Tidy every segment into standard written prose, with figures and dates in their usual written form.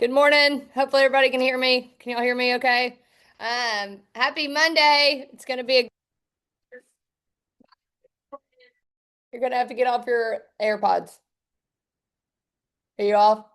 Good morning. Hopefully everybody can hear me. Can y'all hear me okay? Happy Monday. It's gonna be you're gonna have to get off your AirPods. Are you off?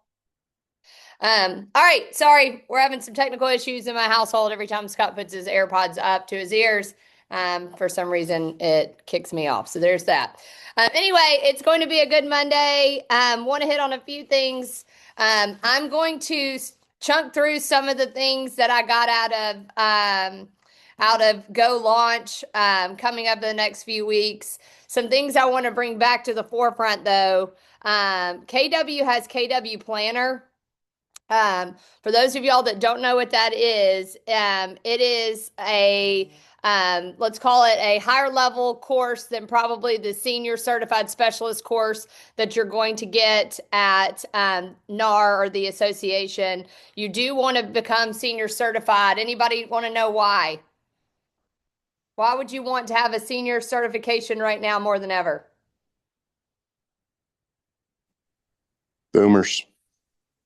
All right, sorry, we're having some technical issues in my household. Every time Scott puts his AirPods up to his ears, for some reason it kicks me off. So there's that. Anyway, it's going to be a good Monday. Want to hit on a few things. I'm going to chunk through some of the things that I got out of GoLaunch coming up in the next few weeks. Some things I want to bring back to the forefront though. KW has KW Planner. For those of y'all that don't know what that is, it is let's call it a higher level course than probably the senior certified specialist course that you're going to get at NAR or the association. You do want to become senior certified. Anybody want to know why? Why would you want to have a senior certification right now more than ever? Boomers.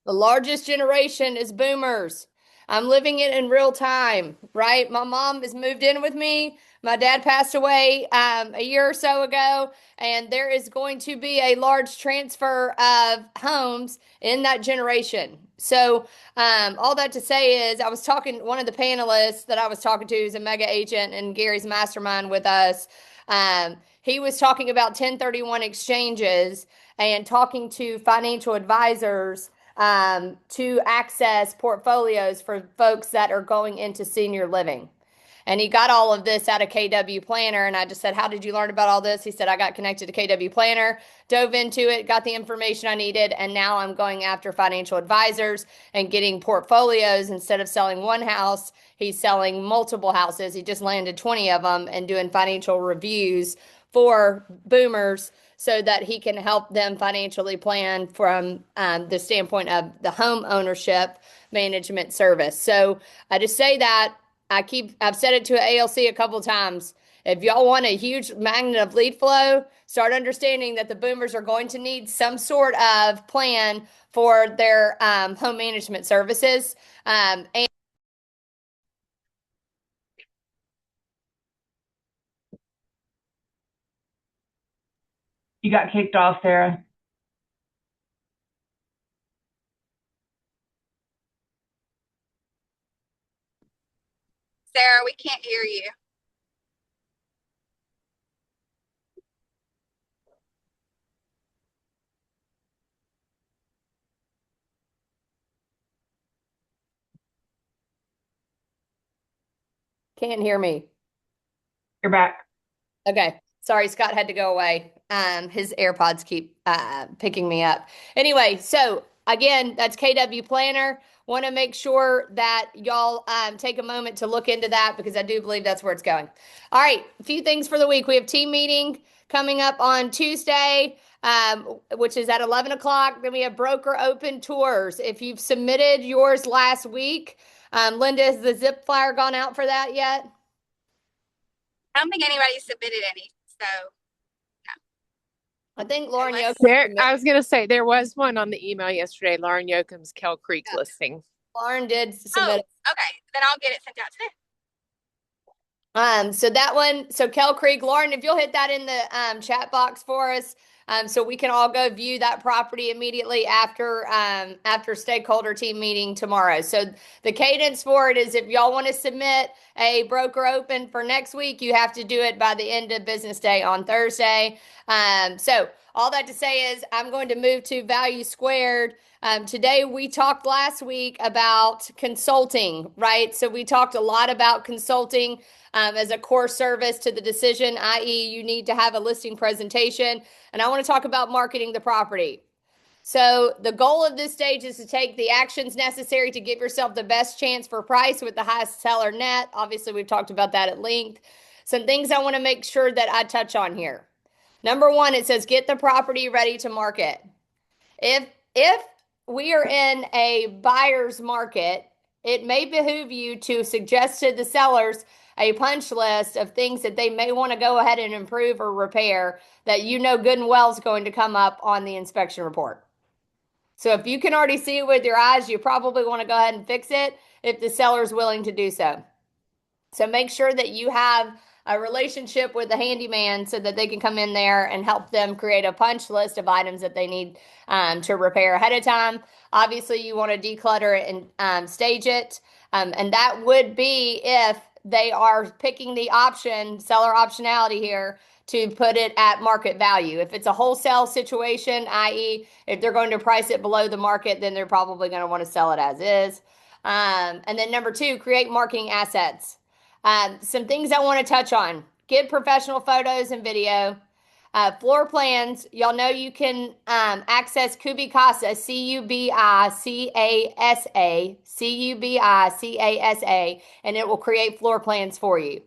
The largest generation is boomers. I'm living it in real time, right? My mom has moved in with me. My dad passed away a year or so ago, and there is going to be a large transfer of homes in that generation. So, all that to say is, I was talking, one of the panelists that I was talking to is a mega agent and Gary's mastermind with us. He was talking about 1031 exchanges and talking to financial advisors to access portfolios for folks that are going into senior living. And he got all of this out of KW Planner. And I just said, how did you learn about all this? He said, I got connected to KW Planner, dove into it, got the information I needed. And now I'm going after financial advisors and getting portfolios. Instead of selling one house, he's selling multiple houses. He just landed 20 of them and doing financial reviews for boomers so that he can help them financially plan from the standpoint of the home ownership management service. So I just say that I've said it to ALC a couple of times. If y'all want a huge magnet of lead flow, start understanding that the boomers are going to need some sort of plan for their home management services. And You got kicked off, Sarah. Sarah, we can't hear you. can't hear me. You're back. Okay. Sorry, Scott had to go away. His AirPods keep picking me up. Anyway, so again, that's KW Planner. Want to make sure that y'all take a moment to look into that because I do believe that's where it's going. All right, a few things for the week. We have team meeting coming up on Tuesday, which is at 11 o'clock. Then we have broker open tours. If you've submitted yours last week, Linda, has the zip flyer gone out for that yet? I don't think anybody submitted any, so I think Lauren Unless- Yoakum. I was going to say there was one on the email yesterday, Lauren Yoakum's Kell Creek listing. Lauren did submit it. okay, then I'll get it sent out today. So that one, so Kell Creek, Lauren, if you'll hit that in the chat box for us, so we can all go view that property immediately after stakeholder team meeting tomorrow. So the cadence for it is if y'all want to submit a broker open for next week, you have to do it by the end of business day on Thursday. So all that to say is I'm going to move to Value². Today we talked last week about consulting, right? So we talked a lot about consulting as a core service to the decision, i.e. you need to have a listing presentation. And I want to talk about marketing the property. So the goal of this stage is to take the actions necessary to give yourself the best chance for price with the highest seller net. Obviously, we've talked about that at length. Some things I want to make sure that I touch on here. Number one, it says get the property ready to market. If we are in a buyer's market, it may behoove you to suggest to the sellers a punch list of things that they may want to go ahead and improve or repair that you know good and well is going to come up on the inspection report. So if you can already see it with your eyes, you probably want to go ahead and fix it if the seller is willing to do so. So make sure that you have a relationship with the handyman so that they can come in there and help them create a punch list of items that they need to repair ahead of time. Obviously, you want to declutter it and stage it. And that would be if they are picking the option, seller optionality here, to put it at market value. If it's a wholesale situation, i.e., if they're going to price it below the market, then they're probably going to want to sell it as is. And then number two, create marketing assets. Some things I want to touch on. Get professional photos and video. Floor plans. Y'all know you can access Cubicasa, Cubicasa, Cubicasa, and it will create floor plans for you.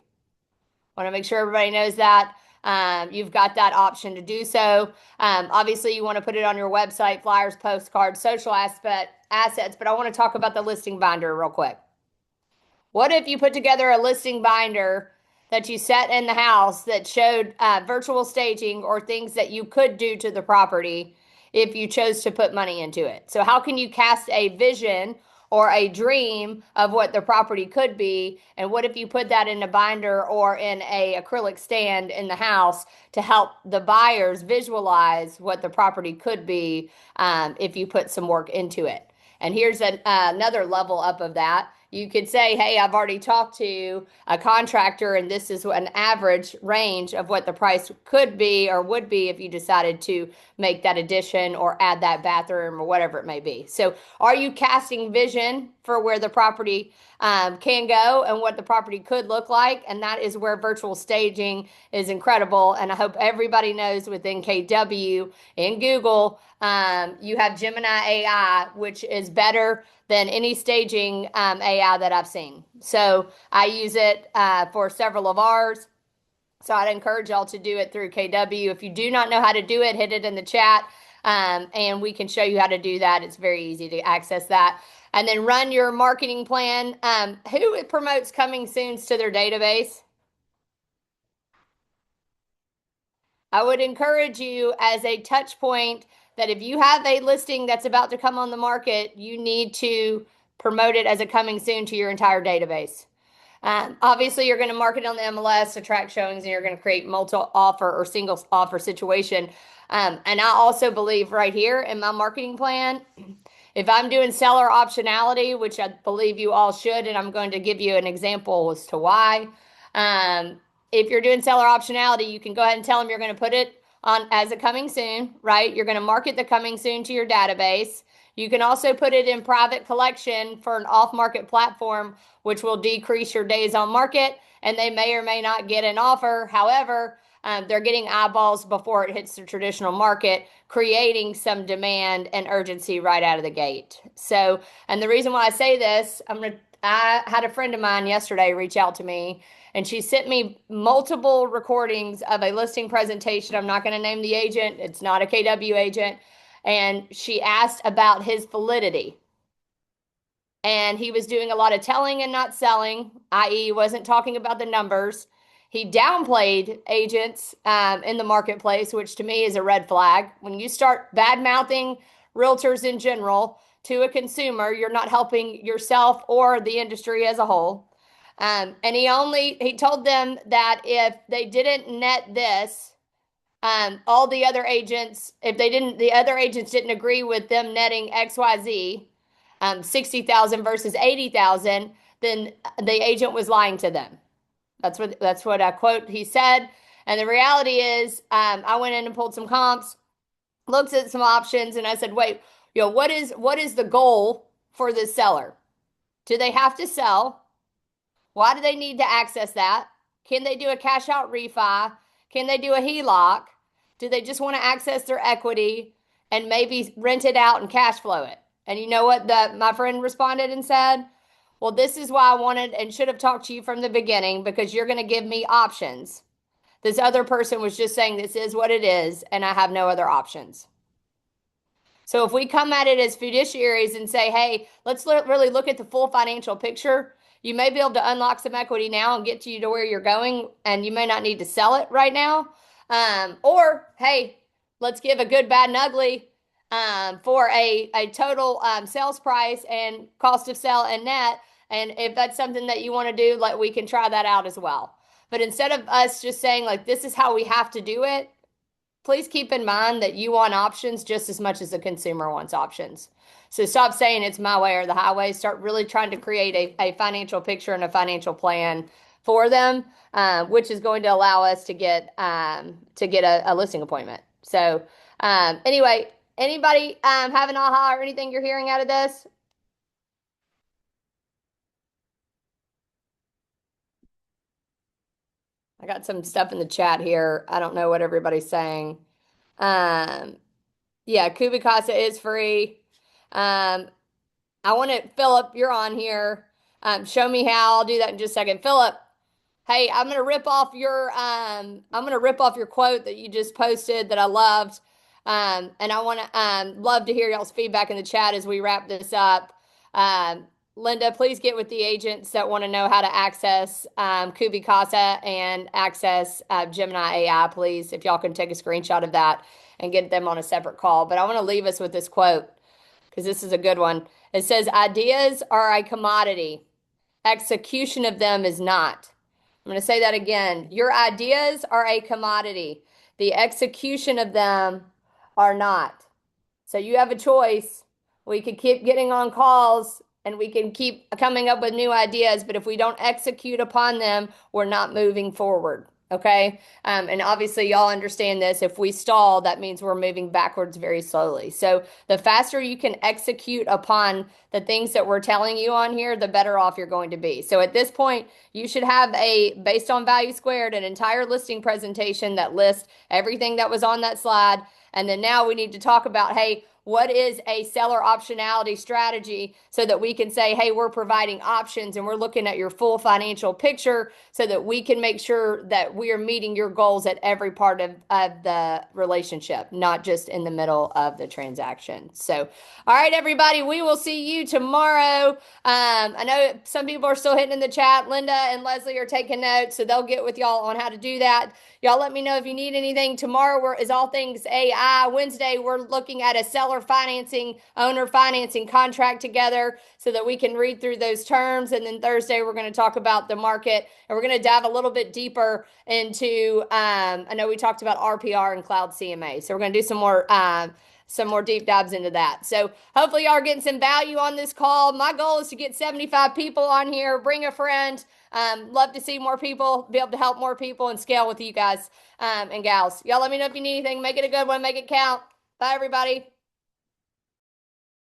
Want to make sure everybody knows that. You've got that option to do so. Obviously, you want to put it on your website, flyers, postcards, social assets, but I want to talk about the listing binder real quick. What if you put together a listing binder that you set in the house that showed virtual staging or things that you could do to the property if you chose to put money into it? So how can you cast a vision or a dream of what the property could be? And what if you put that in a binder or in a acrylic stand in the house to help the buyers visualize what the property could be if you put some work into it? And here's another level up of that. You could say, hey, I've already talked to a contractor, and this is an average range of what the price could be or would be if you decided to make that addition or add that bathroom or whatever it may be. So are you casting vision for where the property can go and what the property could look like? And that is where virtual staging is incredible. And I hope everybody knows within KW and Google, you have Gemini AI, which is better than any staging AI that I've seen. So I use it for several of ours. So I'd encourage y'all to do it through KW. If you do not know how to do it, hit it in the chat and we can show you how to do that. It's very easy to access that. And then run your marketing plan. Who promotes coming soons to their database? I would encourage you as a touch point that if you have a listing that's about to come on the market, you need to promote it as a coming soon to your entire database. Obviously, you're going to market on the MLS, attract showings, and you're going to create multi-offer or single offer situation. And I also believe right here in my marketing plan, if I'm doing seller optionality, which I believe you all should, and I'm going to give you an example as to why. If you're doing seller optionality, you can go ahead and tell them you're going to put it on as a coming soon, right? You're going to market the coming soon to your database. You can also put it in private collection for an off-market platform, which will decrease your days on market, and they may or may not get an offer. However, they're getting eyeballs before it hits the traditional market, creating some demand and urgency right out of the gate. So, and the reason why I say this, I had a friend of mine yesterday reach out to me, and she sent me multiple recordings of a listing presentation. I'm not going to name the agent. It's not a KW agent. And she asked about his validity. And he was doing a lot of telling and not selling, i.e. wasn't talking about the numbers. He downplayed agents in the marketplace, which to me is a red flag. When you start bad-mouthing realtors in general to a consumer, you're not helping yourself or the industry as a whole. And he told them that if they didn't net this, all the other agents, the other agents didn't agree with them netting XYZ, 60,000 versus 80,000, then the agent was lying to them. That's what I quote he said. And the reality is, I went in and pulled some comps, looked at some options, and I said, wait, what is the goal for this seller? Do they have to sell? Why do they need to access that? Can they do a cash out refi? Can they do a HELOC? Do they just want to access their equity and maybe rent it out and cash flow it? And you know what my friend responded and said? Well, this is why I wanted and should have talked to you from the beginning, because you're going to give me options. This other person was just saying this is what it is, and I have no other options. So if we come at it as fiduciaries and say, hey, let's really look at the full financial picture, you may be able to unlock some equity now and get you to where you're going, and you may not need to sell it right now. Or, hey, let's give a good, bad, and ugly for a total sales price and cost of sale and net. And if that's something that you want to do, like we can try that out as well. But instead of us just saying like this is how we have to do it, please keep in mind that you want options just as much as the consumer wants options. So stop saying it's my way or the highway. Start really trying to create a financial picture and a financial plan for them, which is going to allow us to get a listing appointment. So anyway, anybody have an aha or anything you're hearing out of this? I got some stuff in the chat here. I don't know what everybody's saying. Yeah, Kubicasa is free. I want to, Philip, you're on here. Show me how. I'll do that in just a second. Philip, hey, I'm gonna rip off your quote that you just posted that I loved. And I want to love to hear y'all's feedback in the chat as we wrap this up. Linda, please get with the agents that want to know how to access Kubicasa and access Gemini AI, please. If y'all can take a screenshot of that and get them on a separate call. But I want to leave us with this quote because this is a good one. It says, ideas are a commodity. Execution of them is not. I'm going to say that again. Your ideas are a commodity. The execution of them are not. So you have a choice. We could keep getting on calls and we can keep coming up with new ideas, but if we don't execute upon them, we're not moving forward. Okay. And obviously, y'all understand this. If we stall, that means we're moving backwards very slowly. So the faster you can execute upon the things that we're telling you on here, the better off you're going to be. So at this point, you should have based on Value², an entire listing presentation that lists everything that was on that slide. And then now we need to talk about, hey, what is a seller optionality strategy so that we can say, hey, we're providing options and we're looking at your full financial picture so that we can make sure that we are meeting your goals at every part of the relationship, not just in the middle of the transaction. So, all right, everybody, we will see you tomorrow. I know some people are still hitting in the chat. Linda and Leslie are taking notes, so they'll get with y'all on how to do that. Y'all let me know if you need anything. Tomorrow is all things AI. Wednesday, we're looking at a seller financing, owner financing contract together so that we can read through those terms. And then Thursday, we're going to talk about the market and we're going to dive a little bit deeper into, I know we talked about RPR and cloud CMA. So we're going to do some more deep dives into that. So hopefully y'all are getting some value on this call. My goal is to get 75 people on here. Bring a friend. Love to see more people, be able to help more people and scale with you guys and gals. Y'all let me know if you need anything. Make it a good one. Make it count. Bye, everybody.